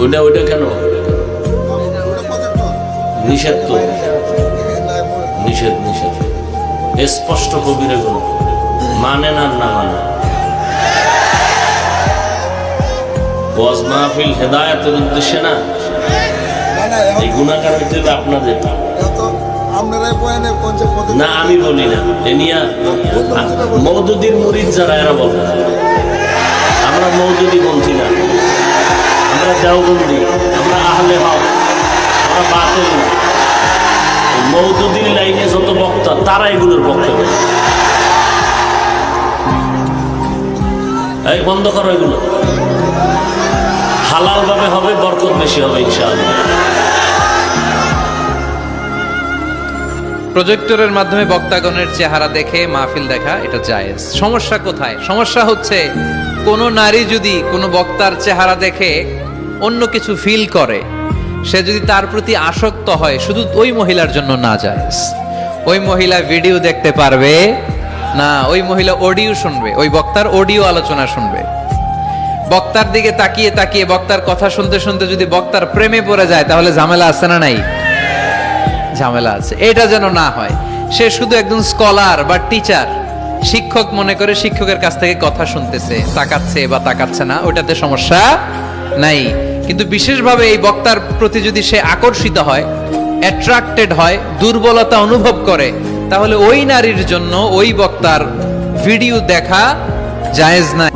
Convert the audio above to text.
ওইটা ওইটা কেন নিষেধ? তো নিষেধ নিষেধ স্পষ্ট কবিরে গুণ মানে না না মানে ওয়াজ মাহফিল হেদায়েতের উদ্দেশ্যে না, এই গুণাকার হইতে হবে আপনাদের না, আমি বলি না। এনিয়া মওদুদীর মুরিদ যারা এরা বলে আমরা মওদুদী পন্থী না, আমরা দেওবন্দি, আমরা আহলে হক, আমরা বাতিল না। মওদুদীর লাইনে যত বক্তা তারা এগুলোর পক্ষে। এই বন্ধ করো এগুলো, হালাল ভাবে হবে, বরকত বেশি হবে ইনশাআল্লাহ। প্রজেক্টরের মাধ্যমে বক্তাগণের চেহারা দেখে মাহফিল দেখা এটা জায়েজ। সমস্যা কোথায়? সমস্যা হচ্ছে কোন নারী যদি কোনো বক্তার চেহারা দেখে অন্য কিছু ফিল করে, সে যদি তার প্রতি আসক্ত হয়, শুধু ওই মহিলার জন্য না জায়েজ। ওই মহিলা ভিডিও দেখতে পারবে না, ওই মহিলা অডিও শুনবে, ওই বক্তার অডিও আলোচনা শুনবে। বক্তার দিকে তাকিয়ে তাকিয়ে বক্তার কথা শুনতে শুনতে যদি বক্তার প্রেমে পড়ে যায়, তাহলে ঝামেলা আছে না নাই? ঝামেলা আছে। এটা যেন না হয়। সে শুধু একজন স্কলার বা টিচার, শিক্ষক মনে করে শিক্ষকের কাছ থেকে কথা শুনতেছে, তাকাচ্ছে বা তাকাচ্ছে না, ওটাতে সমস্যা নাই। কিন্তু বিশেষভাবে এই বক্তার প্রতি যদি সে আকর্ষিত হয়, অ্যাট্রাক্টেড হয়, দুর্বলতা অনুভব করে, তাহলে ওই নারীর জন্য ওই বক্তার ভিডিও দেখা জায়েজ না।